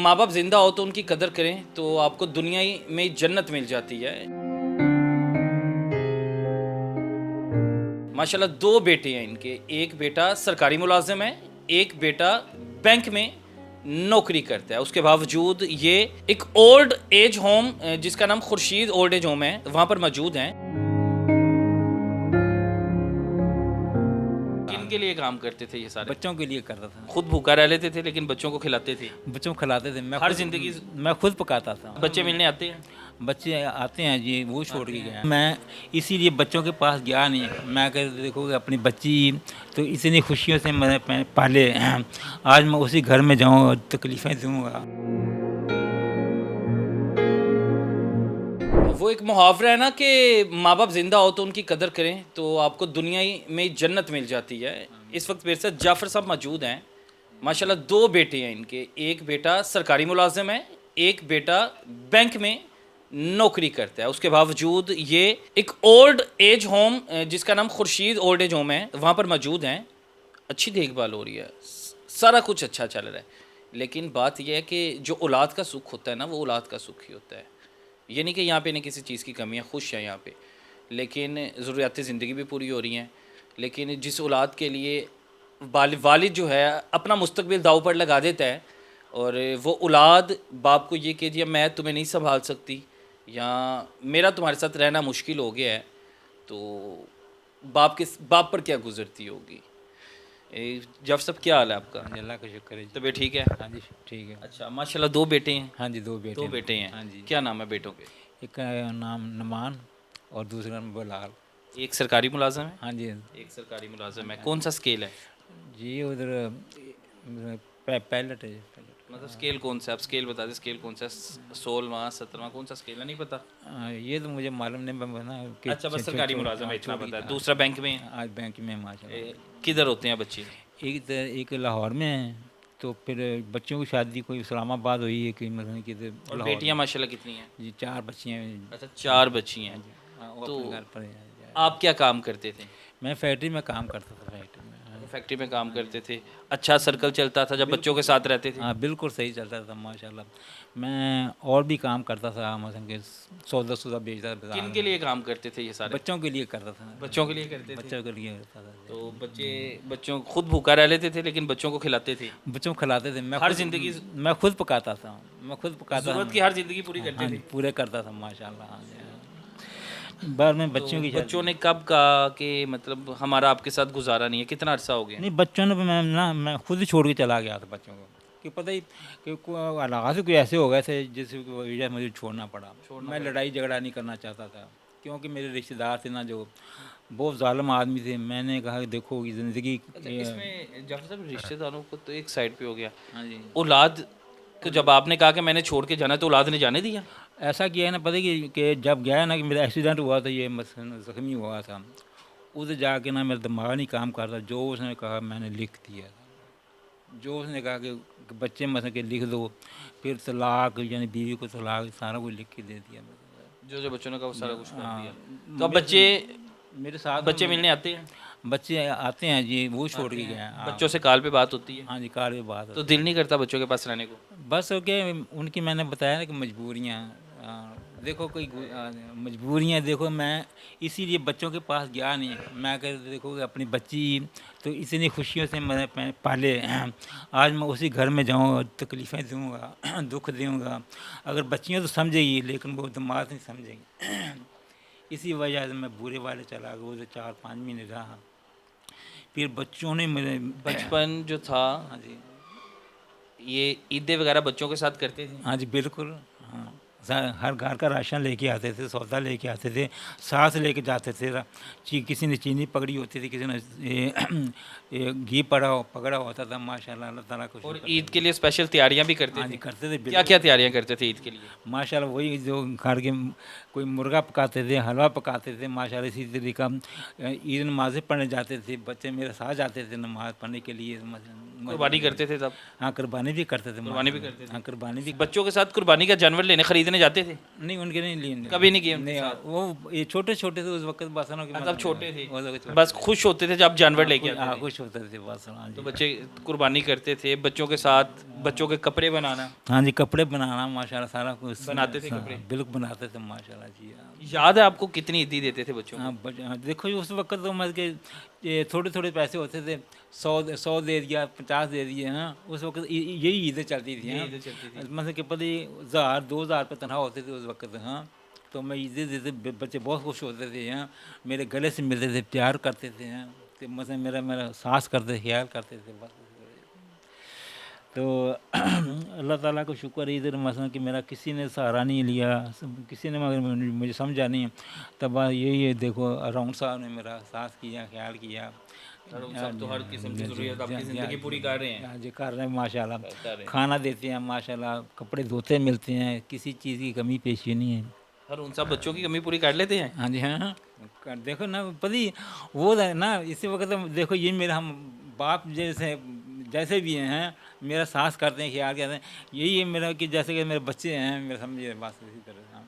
माँ बाप जिंदा हो तो उनकी कदर करें तो आपको दुनिया ही में जन्नत मिल जाती है। माशाल्लाह दो बेटे हैं इनके, एक बेटा सरकारी मुलाजिम है, एक बेटा बैंक में नौकरी करता है। उसके बावजूद ये एक ओल्ड एज होम जिसका नाम खुर्शीद ओल्ड एज होम है वहाँ पर मौजूद हैं। किन के लिए काम करते थे ये सारे? बच्चों के लिए करता था। खुद भूखा रह लेते थे लेकिन बच्चों को खिलाते थे। बच्चों को खिलाते थे। हर जिंदगी मैं खुद पकाता था। बच्चे मिलने आते हैं। बच्चे आते हैं जी, वो छोड़ के गए। मैं इसीलिए बच्चों के पास गया नहीं। मैं कह देखोगे अपनी बच्ची तो इतनी खुशियों से मैं पाले, आज मैं उसी घर में जाऊँ और तकलीफ़ें दूँगा। वो एक मुहावरा है ना कि माँ बाप जिंदा हो तो उनकी कदर करें तो आपको दुनिया ही में जन्नत मिल जाती है। इस वक्त मेरे साथ जाफ़र साहब मौजूद हैं। माशाल्लाह दो बेटे हैं इनके, एक बेटा सरकारी मुलाजिम है, एक बेटा बैंक में नौकरी करता है। उसके बावजूद ये एक ओल्ड एज होम जिसका नाम खुर्शीद ओल्ड एज होम है वहाँ पर मौजूद हैं। अच्छी देखभाल हो रही है, सारा कुछ अच्छा चल रहा है। लेकिन बात यह है कि जो औलाद का सुख होता है ना, वो औलाद का सुख ही होता है। ये नहीं कि यहाँ पे नहीं किसी चीज़ की कमी है, खुश है यहाँ पे, लेकिन ज़रूरियात ज़िंदगी भी पूरी हो रही हैं। लेकिन जिस औलाद के लिए वालिद जो है अपना मुस्तकबिल दाव पर लगा देता है और वो औलाद बाप को ये कह दिया मैं तुम्हें नहीं संभाल सकती या मेरा तुम्हारे साथ रहना मुश्किल हो गया है, तो बाप पर क्या गुजरती होगी। जब सब क्या हाल है आपका? अल्लाह का शुक्र है जी। तबीयत ठीक है? हाँ जी ठीक है। अच्छा माशाल्लाह दो बेटे हैं। हाँ जी, दो बेटे हैं। हाँ जी। क्या नाम है बेटों के? एक का नाम नमान और दूसरा नाम बलाल। एक सरकारी मुलाजिम है, हाँ जी। एक सरकारी मुलाजिम है। कौन सा स्केल है? जी उधर पैलेट है। मतलब स्केल कौन सा है? आप स्केल बता दें, स्केल कौन सा है? 16वां 17वां कौन सा स्केल है? नहीं पता। ये तो मुझे मालूम नहीं बना कि अच्छा बस सरकारी मुलाजिम है, इतना पता है। दूसरा बैंक में है। आज बैंक में माशाल्लाह। किधर होते हैं बच्चे? एक लाहौर में है, तो फिर बच्चों की शादी कोई इस्लामाबाद हुई है, कि मतलब कि और बेटियां माशाल्लाह कितनी हैं? जी 4 बच्चियाँ हैं। अच्छा 4 बच्ची हैं। वो तो अपने घर पर हैं। आप क्या काम करते थे? मैं फैक्ट्री में काम करता था। फैक्ट्री में फैक्ट्री में काम करते थे। अच्छा सर्कल चलता था जब बच्चों के साथ रहते थे? हाँ बिल्कुल सही चलता था माशाल्लाह। मैं और भी काम करता था, मतलब कि सौदा बेचता था। किन के लिए काम करते थे ये सारे? बच्चों के लिए करता था। बच्चों के लिए करते थे। बच्चों के लिए करता था। तो बच्चों खुद भूखा रह लेते थे लेकिन बच्चों को खिलाते थे। बच्चों को खिलाते थे। हर जिंदगी मैं खुद पकाता था। मैं खुद पकाता था। ज़रूरत की हर जिंदगी पूरी करते हाँ थे। जी, पूरे करता था माशाल्लाह। हाँ जी। बाद में बच्चों तो की बच्चों ने कब कहा कि मतलब हमारा आपके साथ गुजारा नहीं है? कितना अरसा हो गया? नहीं, बच्चों ने मैं खुद ही छोड़ के चला गया था बच्चों को, कि पता ही कि हालात कोई ऐसे हो गए थे जिसकी वजह मुझे छोड़ना पड़ा। मैं लड़ाई झगड़ा नहीं करना चाहता था, क्योंकि मेरे रिश्तेदार थे ना जो बहुत ज़ालिम आदमी थे। मैंने कहा कि देखो ये ज़िंदगी। अच्छा, इसमें जाफर साहब रिश्तेदारों को तो एक साइड पे हो गया, हाँ जी। औलाद को जब आपने कहा कि मैंने छोड़ के जाना तो औलाद ने जाने दिया? ऐसा किया है ना, पता है कि जब गया ना कि मेरा एक्सीडेंट हुआ था, ये ज़ख्मी हुआ था, उधर जाके ना मेरा दिमाग नहीं काम करता। जो उसने कहा मैंने लिख दिया। जो उसने कहा कि बच्चे मतलब कि लिख दो, फिर तलाक यानी बीवी को तलाक सारा कुछ लिख के दे दिया। जो जो बच्चों ने कहा वो सारा कुछ कर हाँ, दिया। तो अब बच्चे मेरे साथ बच्चे मिलने आते हैं? बच्चे आते हैं जी, वो छोड़ के गए हैं। बच्चों से काल पे बात होती है? हाँ जी, कार की बात तो दिल नहीं करता बच्चों के पास रहने को? बस ओके। उनकी मैंने बताया ना कि मजबूरियाँ, देखो कोई मजबूरियाँ, देखो मैं इसीलिए बच्चों के पास गया नहीं। मैं कह देखो कि अपनी बच्ची तो इतनी खुशियों से मैं पाले, आज मैं उसी घर में जाऊँ और तकलीफ़ें दूँगा, दुख दूँगा। अगर बच्चियाँ तो समझेगी लेकिन वो दिमाग नहीं समझेगी। इसी वजह से मैं बुरे वाले चला गया। वो 4-5 महीने रहा, फिर बच्चों ने मेरे बचपन जो था हाँ जी। ये ईदें वगैरह बच्चों के साथ करते थे? हाँ जी बिल्कुल। हाँ, हर घर का राशन लेके आते थे, सौदा लेके आते थे, साथ लेके जाते थे। किसी ने चीनी पकड़ी होती थी, किसी ने ये घी पकड़ा होता था। माशाल्लाह अल्लाह ताला को और शुक्र। ईद के लिए स्पेशल तैयारियां भी करते हाँ थे? जी करते थे। क्या क्या तैयारियां करते थे ईद के लिए? माशाल्लाह वही जो घर के कोई मुर्गा पकाते थे, हलवा पकाते थे माशाल्लाह। इसी तरीका ईद नमाज़ें पढ़ने जाते थे, बच्चे मेरे साथ जाते थे नमाज़ पढ़ने के लिए। कुर्बानी करते थे तब? हाँ कुर्बानी भी करते थे। कुर्बानी भी करते थे? हाँ कुर्बानी भी। बच्चों के साथ कुर्बानी का जानवर लेने खरीदने खरीदने जाते थे? नहीं उनके नहीं लिए कभी नहीं किए उनके नहीं साथ? वो ये छोटे छोटे थे उस वक्त बसनों के तब छोटे थे, वो लोग छोटे बस खुश होते थे जब जानवर लेके हाँ आते थे। खुश होते थे बस हाँ तो जी बच्चे कुर्बानी करते थे बच्चों के साथ, बच्चों के कपड़े बनाना। हाँ जी कपड़े बनाना माशाल्लाह सारा कुछ बनाते थे हाँ, कपड़े? बिल्कुल बनाते थे माशाल्लाह जी हाँ। याद है आपको कितनी ईदी देते थे बच्चों को? हाँ हाँ, देखो जी, उस वक्त तो मतलब कि ये थोड़े थोड़े पैसे होते थे 100 दे दिया 50 दे दिए हाँ उस वक्त यही ईदें चलती थी ये हाँ ईदें चलती थी। मतलब कि पता 1000 2,000 रुपये तनख्वाह होते थे उस वक्त हाँ तो मैं ईदें देते बच्चे बहुत खुश होते थे हाँ मेरे गले से मिलते थे प्यार करते थे हाँ तो मतलब मेरा मेरा सांस करते ख्याल करते थे बस तो अल्लाह ताला को शुक्र है इधर मसलन कि मेरा किसी ने सहारा नहीं लिया किसी ने मगर मुझे समझा नहीं तब यही है देखो राउंड साहब ने मेरा साथ किया ख्याल किया सब तो हर किस्म की ज़रूरत आपकी ज़िंदगी पूरी कर रहे हैं। हाँ जी कर रहे हैं माशाल्लाह कर रहे हैं। खाना देते हैं माशाल्लाह कपड़े धोते मिलते हैं किसी चीज़ की कमी पेशी नहीं है हर उन सब बच्चों की कमी पूरी कर लेते हैं। हाँ जी हाँ हाँ। देखो ना पति वो है ना इसी वक्त देखो ये मेरा हम बाप जैसे जैसे भी हैं मेरा सास करते हैं ख्याल करते हैं यही है मेरा कि जैसे कि मेरे बच्चे हैं मेरे समझिए बात इसी तरह हाँ